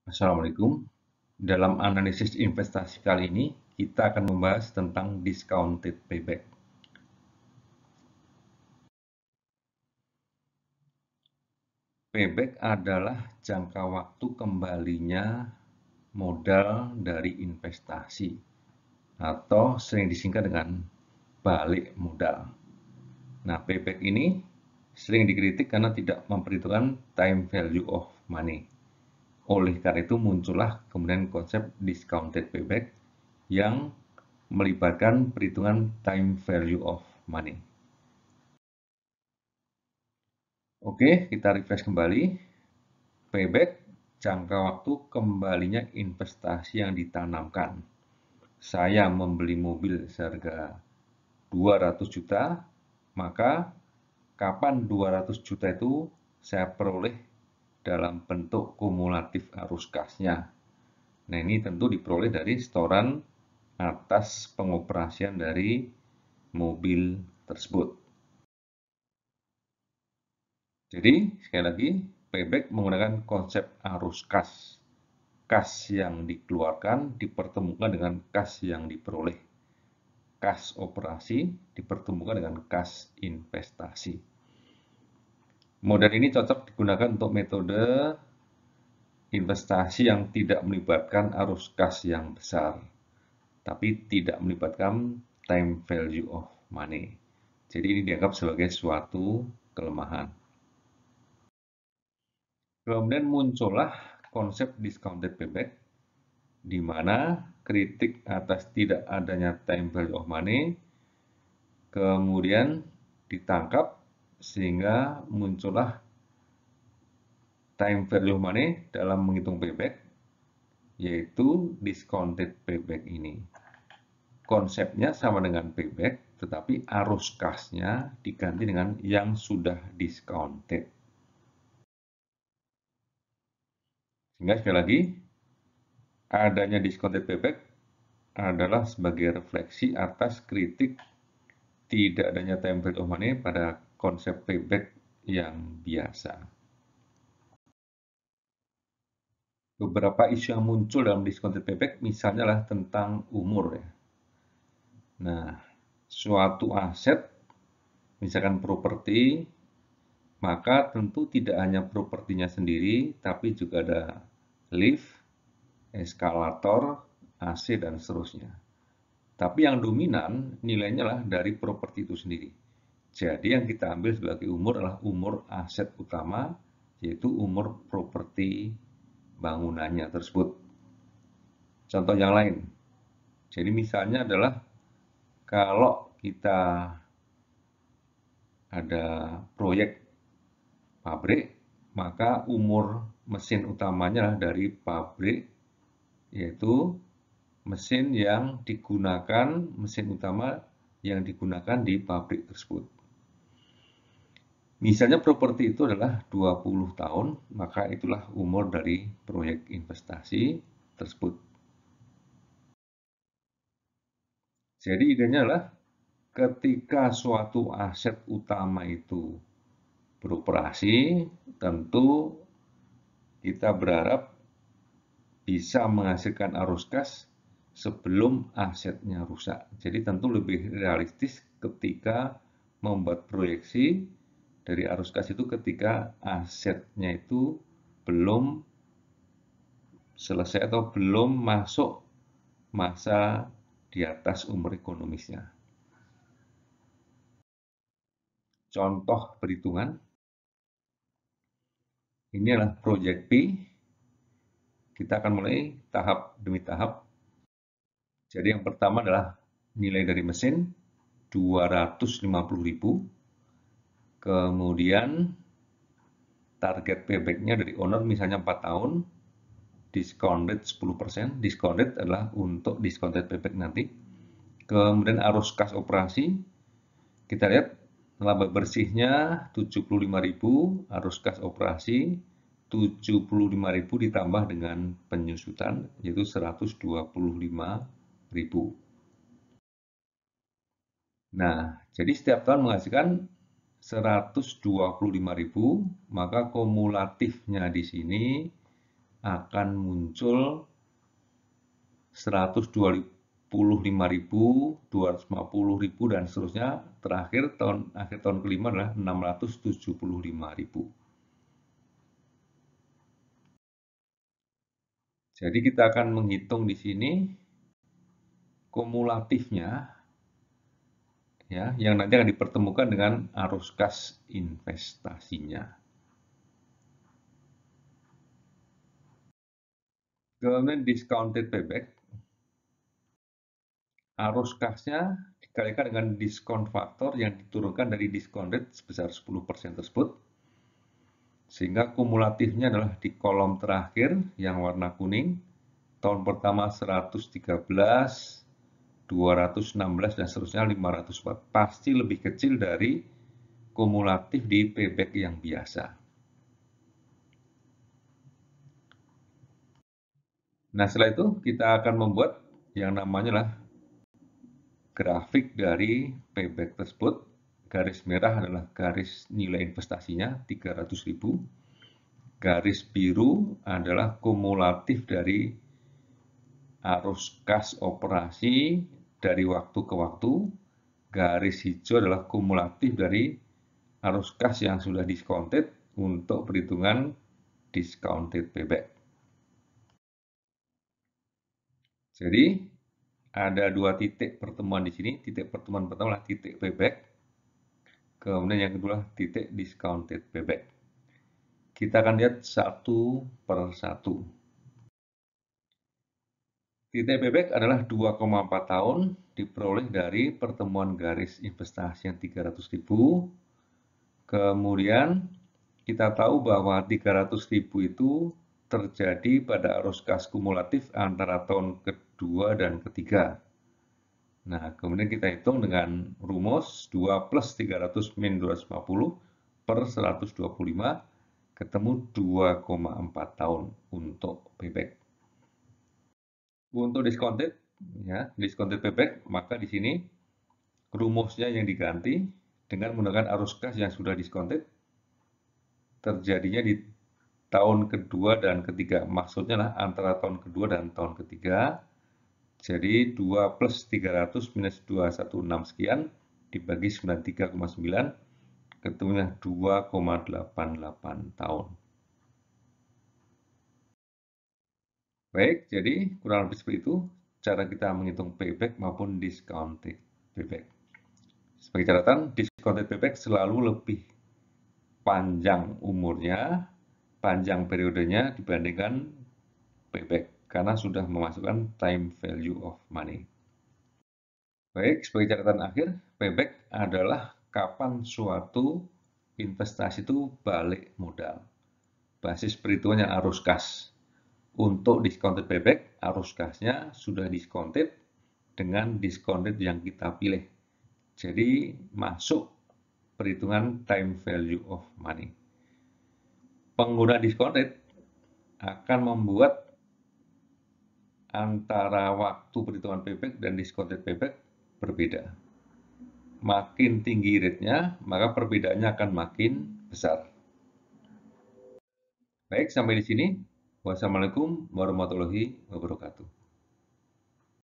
Assalamualaikum. Dalam analisis investasi kali ini, kita akan membahas tentang discounted payback. Payback adalah jangka waktu kembalinya modal dari investasi, atau sering disingkat dengan balik modal. Nah, payback ini sering dikritik karena tidak memperhitungkan time value of money. Oleh karena itu muncullah kemudian konsep discounted payback yang melibatkan perhitungan time value of money. Oke, kita refresh kembali. Payback, jangka waktu kembalinya investasi yang ditanamkan. Saya membeli mobil seharga 200 juta, maka kapan 200 juta itu saya peroleh dalam bentuk kumulatif arus kasnya. Nah, ini tentu diperoleh dari setoran atas pengoperasian dari mobil tersebut. Jadi, sekali lagi, payback menggunakan konsep arus kas. Kas yang dikeluarkan dipertemukan dengan kas yang diperoleh. Kas operasi dipertemukan dengan kas investasi. Model ini cocok digunakan untuk metode investasi yang tidak melibatkan arus kas yang besar, tapi tidak melibatkan time value of money. Jadi ini dianggap sebagai suatu kelemahan. Kemudian muncullah konsep discounted payback, di mana kritik atas tidak adanya time value of money kemudian ditangkap sehingga muncullah time value of money dalam menghitung payback, yaitu discounted payback ini. Konsepnya sama dengan payback, tetapi arus kasnya diganti dengan yang sudah discounted. Sehingga sekali lagi, adanya discounted payback adalah sebagai refleksi atas kritik tidak adanya time value of money pada konsep payback yang biasa. Beberapa isu yang muncul dalam discounted payback misalnya lah tentang umur ya. Nah, suatu aset, misalkan properti, maka tentu tidak hanya propertinya sendiri, tapi juga ada lift, eskalator, AC, dan seterusnya. Tapi yang dominan nilainya lah dari properti itu sendiri. Jadi yang kita ambil sebagai umur adalah umur aset utama, yaitu umur properti bangunannya tersebut. Contoh yang lain. Jadi misalnya adalah kalau kita ada proyek pabrik, maka umur mesin utamanya adalah dari pabrik, yaitu mesin yang digunakan, mesin utama yang digunakan di pabrik tersebut. Misalnya properti itu adalah 20 tahun, maka itulah umur dari proyek investasi tersebut. Jadi idenya adalah ketika suatu aset utama itu beroperasi, tentu kita berharap bisa menghasilkan arus kas sebelum asetnya rusak. Jadi tentu lebih realistis ketika membuat proyeksi dari arus kas itu ketika asetnya itu belum selesai atau belum masuk masa di atas umur ekonomisnya. Contoh perhitungan, ini adalah proyek P. Kita akan mulai tahap demi tahap. Jadi yang pertama adalah nilai dari mesin 250.000. Kemudian target payback-nya dari owner misalnya 4 tahun, discounted 10%. Discounted adalah untuk discounted payback nanti. Kemudian arus kas operasi, kita lihat laba bersihnya 75.000, arus kas operasi 75.000 ditambah dengan penyusutan yaitu 125.000. Nah, jadi setiap tahun menghasilkan 125.000, maka kumulatifnya di sini akan muncul 125.000, 250.000 dan seterusnya. Terakhir akhir tahun kelima adalah 675.000. Jadi kita akan menghitung di sini kumulatifnya ya, yang nanti akan dipertemukan dengan arus kas investasinya. Kemudian discounted payback, arus kasnya dikalikan dengan diskon faktor yang diturunkan dari discount rate sebesar 10% tersebut, sehingga kumulatifnya adalah di kolom terakhir yang warna kuning, tahun pertama 113, 216 dan seterusnya 504, pasti lebih kecil dari kumulatif di payback yang biasa. Nah, setelah itu kita akan membuat yang namanya lah grafik dari payback tersebut. Garis merah adalah garis nilai investasinya 300.000. Garis biru adalah kumulatif dari arus kas operasi dari waktu ke waktu. Garis hijau adalah kumulatif dari arus kas yang sudah discounted untuk perhitungan discounted payback. Jadi ada dua titik pertemuan di sini. Titik pertemuan pertama adalah titik payback, kemudian yang kedua titik discounted payback. Kita akan lihat satu per satu. Titik payback adalah 2,4 tahun diperoleh dari pertemuan garis investasi yang 300.000. Kemudian kita tahu bahwa 300.000 itu terjadi pada arus kas kumulatif antara tahun kedua dan ketiga. Nah, kemudian kita hitung dengan rumus 2 plus 300 min 250 per 125, ketemu 2,4 tahun untuk payback. Untuk discounted, ya, discounted payback, maka di sini rumusnya yang diganti dengan menggunakan arus kas yang sudah discounted, terjadinya di tahun kedua dan ketiga. Maksudnya lah antara tahun kedua dan tahun ketiga. Jadi 2 plus 300 minus 216 sekian dibagi 93,9, ketemunya 2,88 tahun. Baik, jadi kurang lebih seperti itu cara kita menghitung payback maupun discounted payback. Sebagai catatan, discounted payback selalu lebih panjang umurnya, panjang periodenya dibandingkan payback karena sudah memasukkan time value of money. Baik, sebagai catatan akhir, payback adalah kapan suatu investasi itu balik modal. Basis perhitungannya arus kas. Untuk discounted payback, arus kasnya sudah discounted dengan discounted yang kita pilih. Jadi masuk perhitungan time value of money. Pengguna discounted akan membuat antara waktu perhitungan payback dan discounted payback berbeda. Makin tinggi rate-nya, maka perbedaannya akan makin besar. Baik, sampai di sini. Wassalamualaikum warahmatullahi wabarakatuh.